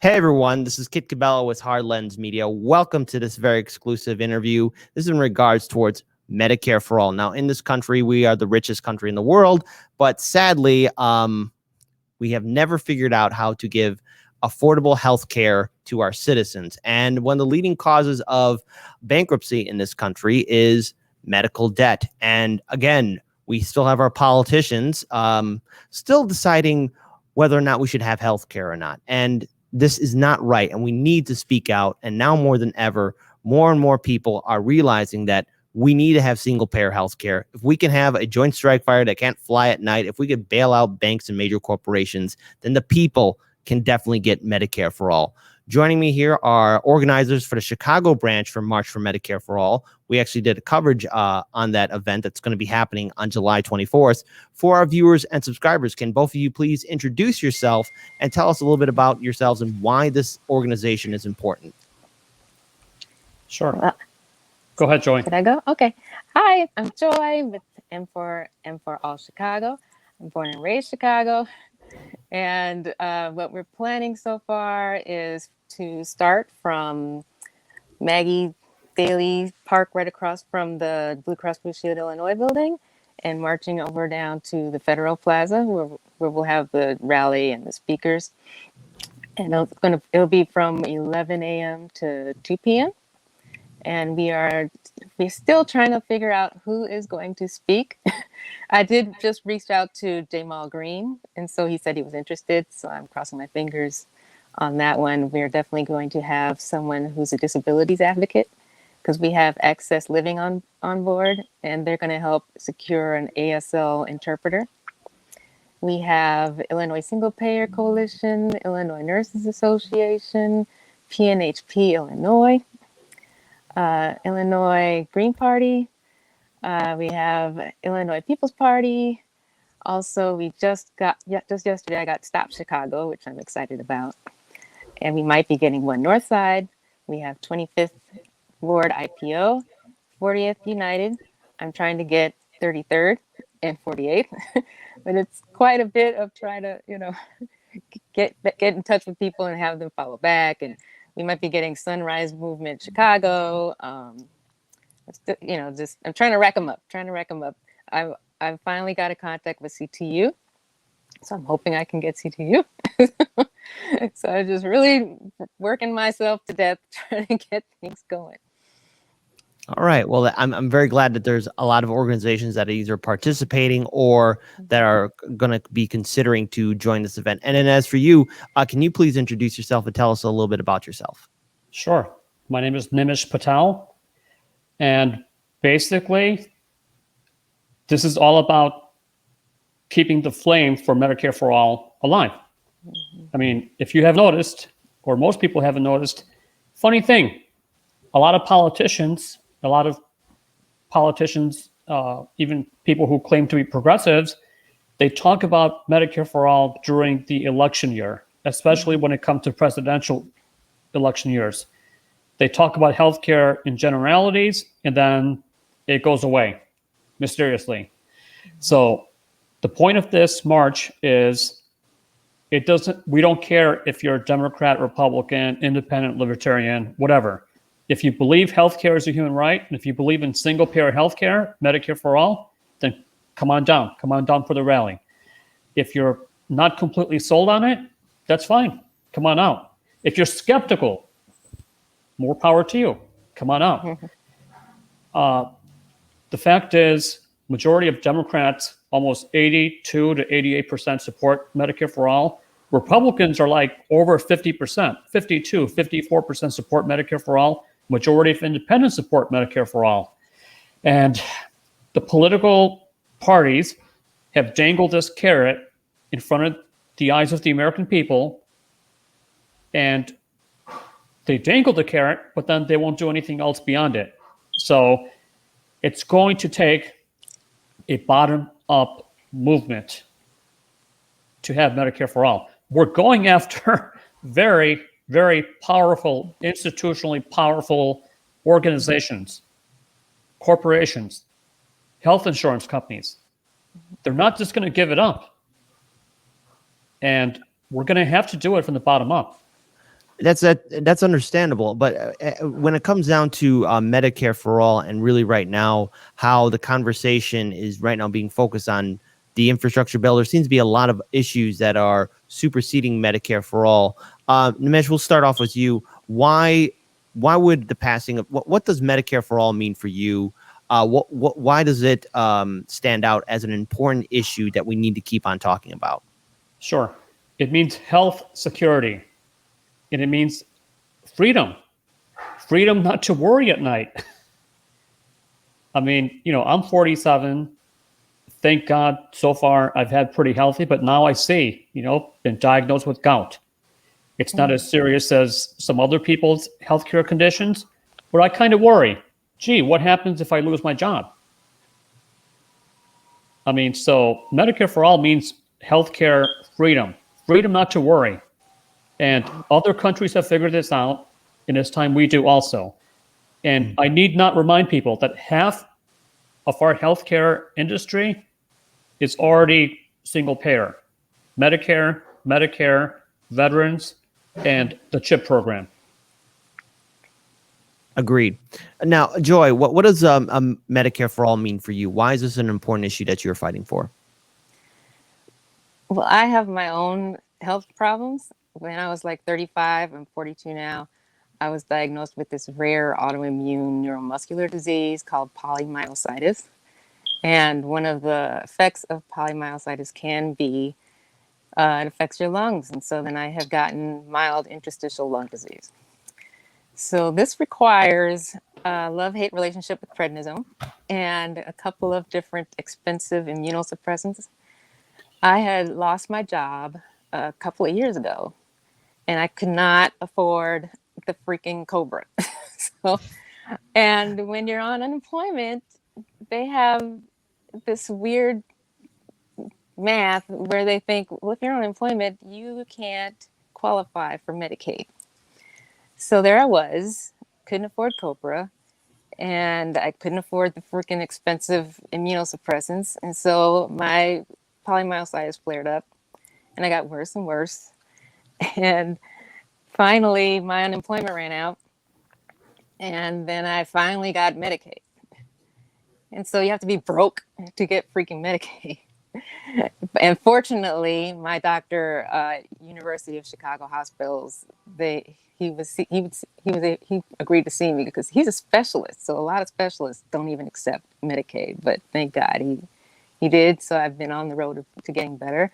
Hey everyone, this is Kit Cabello with Hard Lens Media. Welcome to this very exclusive interview. This is in regards towards Medicare for All. Now, in this country, we are the richest country in the world, but sadly, we have never figured out how to give affordable health care to our citizens. And one of the leading causes of bankruptcy in this country is medical debt. And again, we still have our politicians still deciding whether or not we should have health care or not. And this is not right. And we need to speak out. And now more than ever, more and more people are realizing that we need to have single payer health care. If we can have a joint strike fighter that can't fly at night, if we could bail out banks and major corporations, then the people can definitely get Medicare for All. Joining me here are organizers for the Chicago branch for March for Medicare for All. We actually did a coverage on that event that's going to be happening on July 24th. For our viewers and subscribers, can both of you please introduce yourself and tell us a little bit about yourselves and why this organization is important? Sure. Go ahead, Joy. Can I go? Okay. Hi, I'm Joy with M4MALL Chicago. I'm born and raised Chicago. And what we're planning so far is to start from Maggie Daly Park right across from the Blue Cross Blue Shield Illinois building and marching over down to the Federal Plaza where we'll have the rally and the speakers. And it'll be from 11 a.m. to 2 p.m. And we're still trying to figure out who is going to speak. I did just reach out to Jamal Green, and so he said he was interested. So I'm crossing my fingers on that one. We're definitely going to have someone who's a disabilities advocate because we have Access Living on board, and they're going to help secure an ASL interpreter. We have Illinois Single Payer Coalition, Illinois Nurses Association, PNHP Illinois, Illinois Green Party. We have Illinois People's Party. Also, we just yesterday, I got Stop Chicago, which I'm excited about. And we might be getting One North Side. We have 25th Ward IPO, 40th United. I'm trying to get 33rd and 48th, but it's quite a bit of trying to, get in touch with people and have them follow back. And we might be getting Sunrise Movement Chicago. I'm trying to rack them up. I finally got a contact with CTU, so I'm hoping I can get CTU. So I'm just really working myself to death trying to get things going. All right. Well, I'm very glad that there's a lot of organizations that are either participating or that are going to be considering to join this event. And then as for you, can you please introduce yourself and tell us a little bit about yourself? Sure. My name is Nimish Patel. And basically, this is all about keeping the flame for Medicare for All alive. Mm-hmm. I mean, if you have noticed, or most people haven't noticed, funny thing, a lot of politicians, even people who claim to be progressives, they talk about Medicare for All during the election year, especially when it comes to presidential election years. They talk about healthcare in generalities, and then it goes away mysteriously. So the point of this march is we don't care if you're a Democrat, Republican, independent, libertarian, whatever. If you believe healthcare is a human right, and if you believe in single payer healthcare, Medicare for All, then come on down for the rally. If you're not completely sold on it, that's fine. Come on out. If you're skeptical, more power to you. Come on out. The fact is, majority of Democrats, almost 82 to 88% support Medicare for All. Republicans are like over 50%, 52, 54% support Medicare for All. Majority of independents support Medicare for All. And the political parties have dangled this carrot in front of the eyes of the American people, and they dangle the carrot, but then they won't do anything else beyond it. So it's going to take a bottom-up movement to have Medicare for All. We're going after very, very powerful, institutionally powerful organizations, corporations, health insurance companies. They're not just going to give it up. And we're going to have to do it from the bottom up. That's understandable, but when it comes down to Medicare for all, and really right now, how the conversation is right now being focused on the infrastructure bill, there seems to be a lot of issues that are superseding Medicare for all. Nimesh, we'll start off with you. Why would the passing of what does Medicare for all mean for you? Why does it stand out as an important issue that we need to keep on talking about? Sure. It means health security, and it means freedom not to worry at night. I mean, I'm 47. Thank God so far I've had pretty healthy, but now I see, been diagnosed with gout. It's not as serious as some other people's healthcare conditions, but I kind of worry. Gee, what happens if I lose my job? I mean, so Medicare for all means healthcare freedom not to worry. And other countries have figured this out, and it's time we do also. And I need not remind people that half of our healthcare industry is already single payer. Medicare, veterans, and the CHIP program. Agreed. Now, Joy, what does Medicare for all mean for you? Why is this an important issue that you're fighting for? Well, I have my own health problems. When I was like 35, I'm 42 now, I was diagnosed with this rare autoimmune neuromuscular disease called polymyositis. And one of the effects of polymyositis can be it affects your lungs. And so then I have gotten mild interstitial lung disease. So this requires a love-hate relationship with prednisone and a couple of different expensive immunosuppressants. I had lost my job a couple of years ago, and I could not afford the freaking Cobra. And when you're on unemployment, they have this weird math where they think, well, if you're on unemployment, you can't qualify for Medicaid. So there I was, couldn't afford Cobra, and I couldn't afford the freaking expensive immunosuppressants. And so my polymyositis flared up, and I got worse and worse. And finally, my unemployment ran out, and then I finally got Medicaid. And so you have to be broke to get freaking Medicaid. And fortunately, my doctor, University of Chicago Hospitals, he agreed to see me because he's a specialist. So a lot of specialists don't even accept Medicaid, but thank God he did. So I've been on the road to getting better.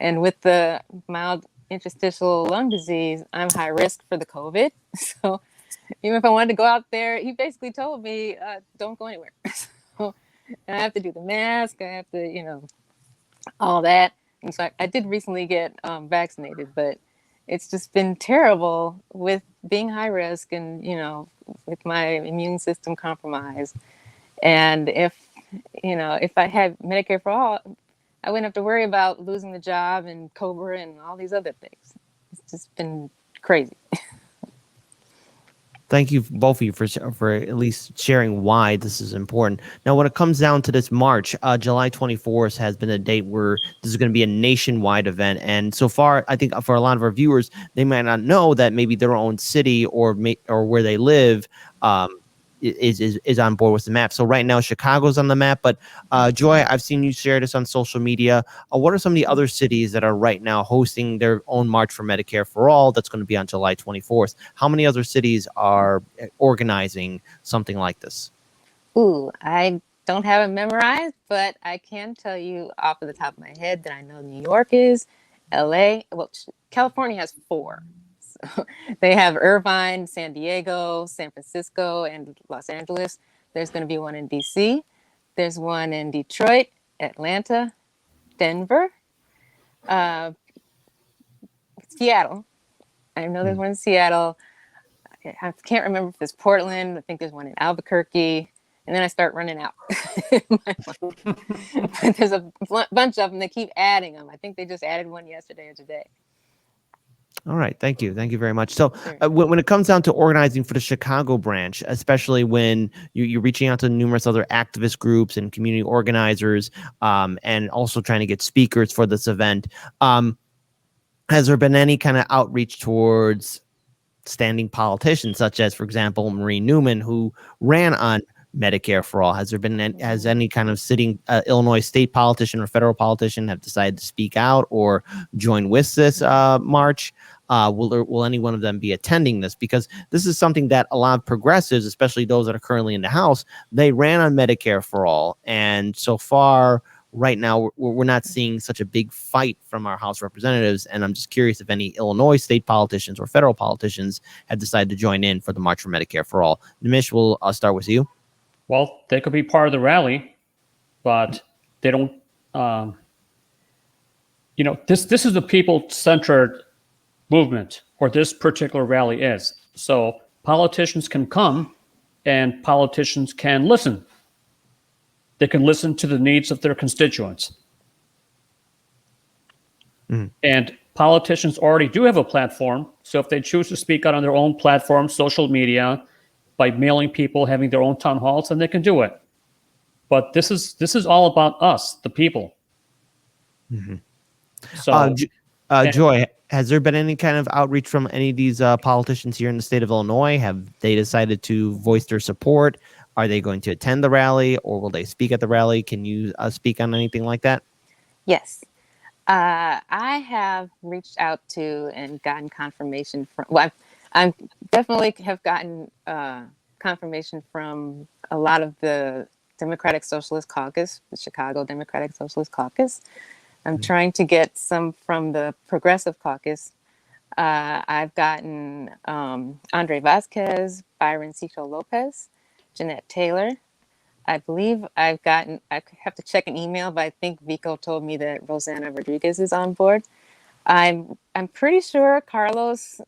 And with the mild interstitial lung disease, I'm high risk for the COVID. So even if I wanted to go out there, he basically told me, don't go anywhere. So, and I have to do the mask. I have to, all that. And so I did recently get vaccinated, but it's just been terrible with being high risk and, with my immune system compromised. And if I had Medicare for all, I wouldn't have to worry about losing the job and Cobra and all these other things. It's just been crazy. Thank you, both of you, for at least sharing why this is important. Now, when it comes down to this March, July 24th has been a date where this is going to be a nationwide event. And so far, I think for a lot of our viewers, they might not know that maybe their own city or where they live is on board with the map. So right now, Chicago's on the map. But Joy, I've seen you share this on social media. What are some of the other cities that are right now hosting their own March for Medicare for All that's going to be on July 24th? How many other cities are organizing something like this? Ooh, I don't have it memorized, but I can tell you off of the top of my head that I know New York is, LA. Well, California has 4. So they have Irvine, San Diego, San Francisco, and Los Angeles. There's going to be one in DC. There's one in Detroit, Atlanta, Denver, Seattle. I know there's one in Seattle. I can't remember if it's Portland. I think there's one in Albuquerque. And then I start running out. But there's a bunch of them. They keep adding them. I think they just added one yesterday or today. All right. Thank you. Thank you very much. So when it comes down to organizing for the Chicago branch, especially when you're reaching out to numerous other activist groups and community organizers, and also trying to get speakers for this event, has there been any kind of outreach towards standing politicians, such as, for example, Marie Newman, who ran on Medicare for all. Has there been has any kind of sitting Illinois state politician or federal politician have decided to speak out or join with this march? Will any one of them be attending this? Because this is something that a lot of progressives, especially those that are currently in the House, they ran on Medicare for all, and so far, right now, we're not seeing such a big fight from our House representatives. And I'm just curious if any Illinois state politicians or federal politicians have decided to join in for the March for Medicare for All. Nimish, I'll start with you. Well, they could be part of the rally, but they don't. This is a people-centered movement, or this particular rally is. So politicians can come, and politicians can listen. They can listen to the needs of their constituents. And politicians already do have a platform. So if they choose to speak out on their own platform, social media, by mailing people, having their own town halls, then they can do it. But this is all about us, the people. So, Joy, has there been any kind of outreach from any of these politicians here in the state of Illinois? Have they decided to voice their support? Are they going to attend the rally, or will they speak at the rally? Can you speak on anything like that? Yes. I have reached out to and gotten confirmation from, well, I definitely have gotten confirmation from a lot of the Democratic Socialist Caucus, the Chicago Democratic Socialist Caucus. I'm trying to get some from the Progressive Caucus. I've gotten Andre Vasquez, Byron Cito Lopez, Jeanette Taylor. I believe I have to check an email, but I think Vico told me that Rosanna Rodriguez is on board. I'm pretty sure Carlos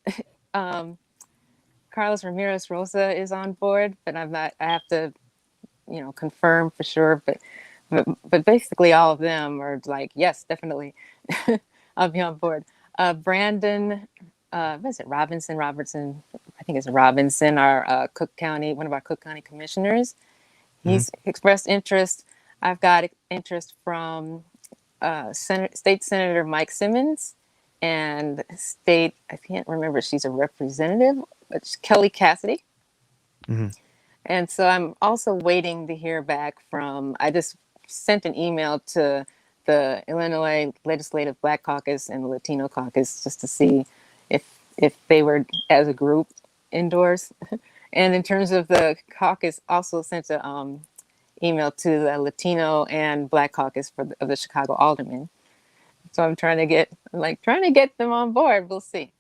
Ramirez Rosa is on board, but I have to, confirm for sure. But basically all of them are like, yes, definitely, I'll be on board. Brandon, what is it? Robertson. I think it's Robinson, one of our Cook County commissioners. He's expressed interest. I've got interest from State Senator Mike Simmons and I can't remember if she's a representative, but it's Kelly Cassidy. And so I'm also waiting to hear back I just sent an email to the Illinois Legislative Black Caucus and the Latino Caucus just to see if they were as a group indoors. And in terms of the caucus, also sent an email to the Latino and Black Caucus of the Chicago Aldermen. So I'm trying to get them on board. We'll see.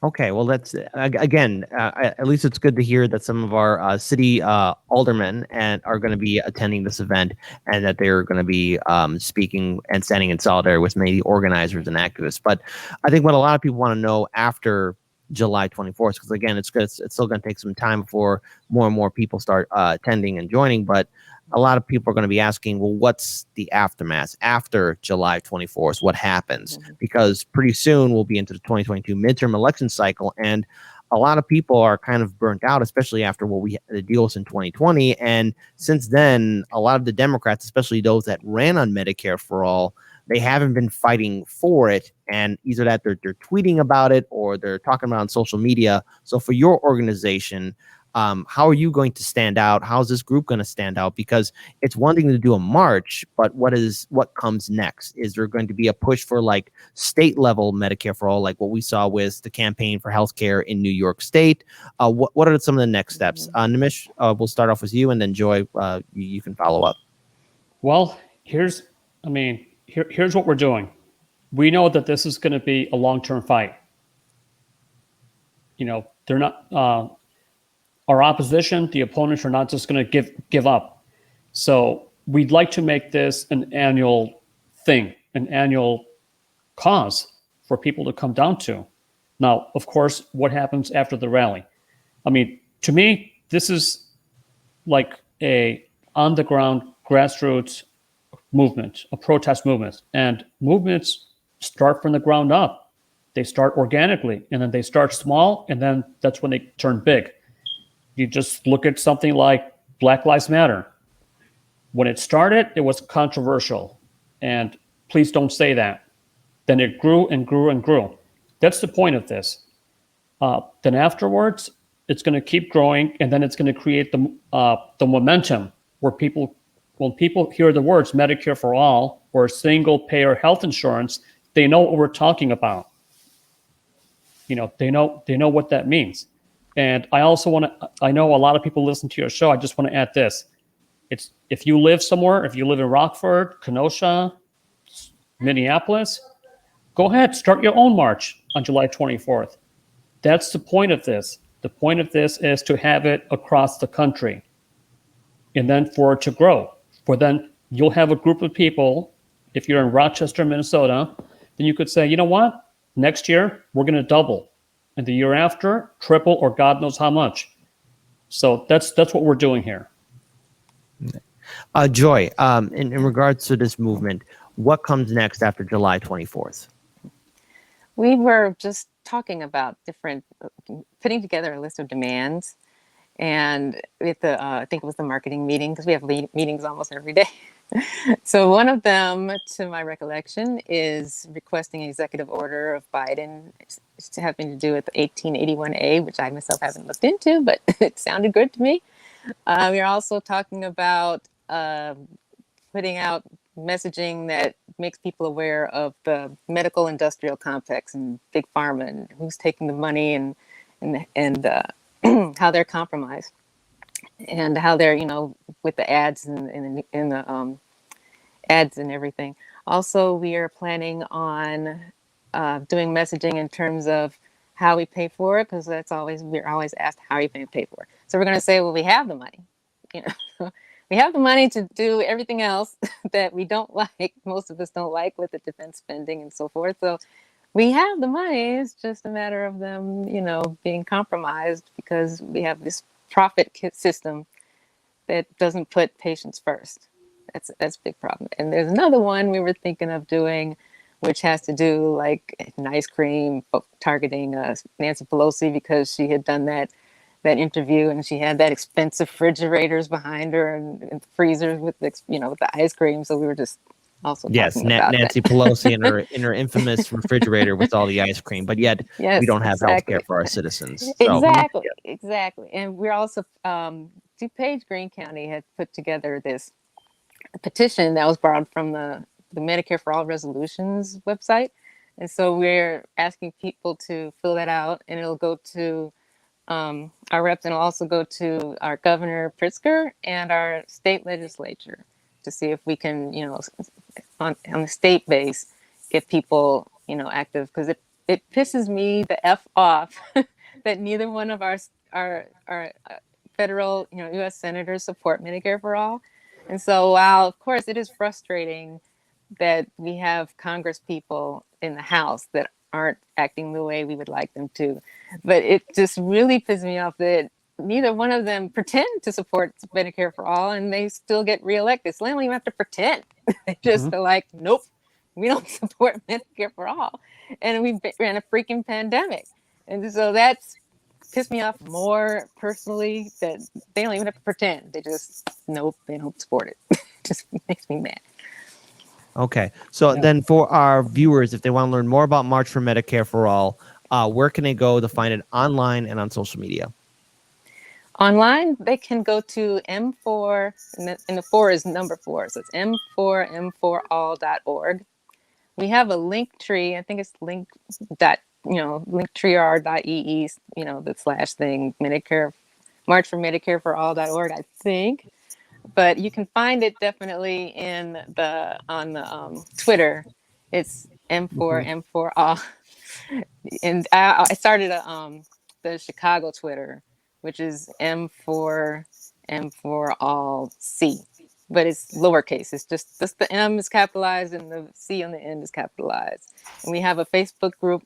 Okay, well, that's again. At least it's good to hear that some of our city aldermen are going to be attending this event, and that they're going to be speaking and standing in solidarity with many organizers and activists. But I think what a lot of people want to know after July 24th, because again, it's still going to take some time before more and more people start attending and joining. But a lot of people are going to be asking, well, what's the aftermath after July 24th? What happens? Because pretty soon we'll be into the 2022 midterm election cycle, and a lot of people are kind of burnt out, especially after what we had to deal with in 2020. And since then, a lot of the Democrats, especially those that ran on Medicare for all, they haven't been fighting for it, and either that they're tweeting about it or they're talking about it on social media. So for your organization, how are you going to stand out? How's this group going to stand out? Because it's one thing to do a march, but what comes next? Is there going to be a push for like state level Medicare for all, like what we saw with the campaign for healthcare in New York State? What are some of the next steps? Nimish, we'll start off with you, and then Joy, you can follow up. Well, here's what we're doing. We know that this is going to be a long-term fight. They're not. Our opposition, the opponents, are not just going to give up. So we'd like to make this an annual thing, an annual cause for people to come down to. Now, of course, what happens after the rally? To me, this is like a on-the-ground grassroots movement, a protest movement. And movements start from the ground up. They start organically, and then they start small, and then that's when they turn big. You just look at something like Black Lives Matter. When it started, it was controversial. And please don't say that. Then it grew and grew and grew. That's the point of this. then afterwards, it's going to keep growing, and then it's going to create the momentum where when people hear the words Medicare for all or single payer health insurance, they know what we're talking about. They know what that means. And I also I know a lot of people listen to your show. I just want to add this. It's if you live somewhere, if you live in Rockford, Kenosha, Minneapolis, go ahead, start your own march on July 24th. That's the point of this. The point of this is to have it across the country and then for it to grow. For then you'll have a group of people, if you're in Rochester, Minnesota, then you could say, you know what? Next year, we're going to double. And the year after, triple or God knows how much. So that's what we're doing here. Joy, in regards to this movement, what comes next after July 24th? We were just talking about putting together a list of demands. And with I think it was the marketing meeting, because we have meetings almost every day. So one of them, to my recollection, is requesting an executive order of Biden having to do with 1881A, which I myself haven't looked into, but it sounded good to me. We're also talking about putting out messaging that makes people aware of the medical industrial complex and big pharma and who's taking the money and how they're compromised and how they're, with the ads and the ads and everything. Also, we are planning on doing messaging in terms of how we pay for it, because we're always asked how you pay for it. So we're going to say, well, we have the money, we have the money to do everything else that we don't like. Most of us don't like, with the defense spending and so forth. So we have the money. It's just a matter of them, being compromised, because we have this profit system that doesn't put patients first. That's a big problem. And there's another one we were thinking of doing, which has to do like an ice cream targeting Nancy Pelosi, because she had done that interview and she had that expensive refrigerators behind her and freezers with the ice cream. So we were just also talking about Nancy Pelosi in her infamous refrigerator with all the ice cream, but yet we don't have health care for our citizens. So, Exactly. And we're also DuPage Greene County had put together this petition that was borrowed from the Medicare for All resolutions website. And so we're asking people to fill that out, and it'll go to our reps, and it'll also go to our Governor Pritzker and our state legislature to see if we can, on the state base, get people, active, because it pisses me the F off that neither one of our federal, U.S. senators support Medicare for All. And so while, of course, it is frustrating that we have Congress people in the House that aren't acting the way we would like them to, but it just really pisses me off that neither one of them pretend to support Medicare for All, and they still get reelected. So they don't even have to pretend. They just are like, nope, we don't support Medicare for All. And we ran a freaking pandemic. And so that's pissed me off more personally, that they don't even have to pretend. They just, nope, they don't support it. Just makes me mad. Okay. So then for our viewers, if they want to learn more about March for Medicare for All, where can they go to find it online and on social media? Online, they can go to M4, and the 4 is number 4, so it's M4all.org. We have a link tree. I think it's linktree.ee, the slash thing, Medicare, March for Medicare for All.org, I think. But you can find it definitely on the Twitter. It's M4All. And I started the Chicago Twitter, which is M4All C, but it's lowercase. It's just the M is capitalized and the C on the end is capitalized. And we have a Facebook group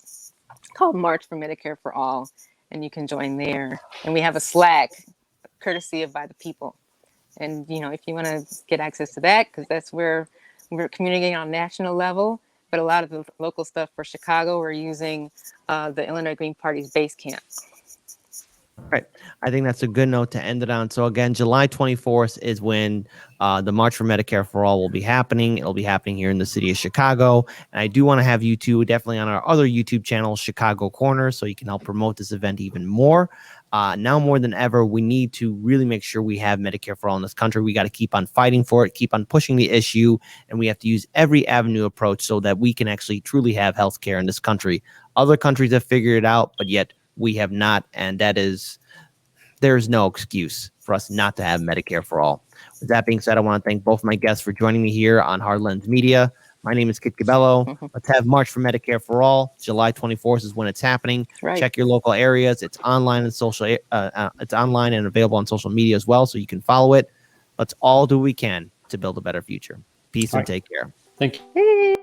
called March for Medicare for All, and you can join there. And we have a Slack, courtesy of By the People. And if you want to get access to that, because that's where we're communicating on a national level, but a lot of the local stuff for Chicago, we're using the Illinois Green Party's base camp. Right. I think that's a good note to end it on. So again, July 24th is when the March for Medicare for All will be happening. It'll be happening here in the city of Chicago. And I do want to have you two definitely on our other YouTube channel, Chicago Corner, so you can help promote this event even more. Now more than ever, we need to really make sure we have Medicare for all in this country. We got to keep on fighting for it, keep on pushing the issue, and we have to use every avenue approach so that we can actually truly have healthcare in this country. Other countries have figured it out, but yet we have not, and there's no excuse for us not to have Medicare for all. With that being said, I want to thank both my guests for joining me here on Hard Lens Media. My name is Kit Cabello. Let's have March for Medicare for All. July 24th is when it's happening. Right. Check your local areas. It's online and it's online and available on social media as well, so you can follow it. Let's all do what we can to build a better future. Peace and take care. Thank you.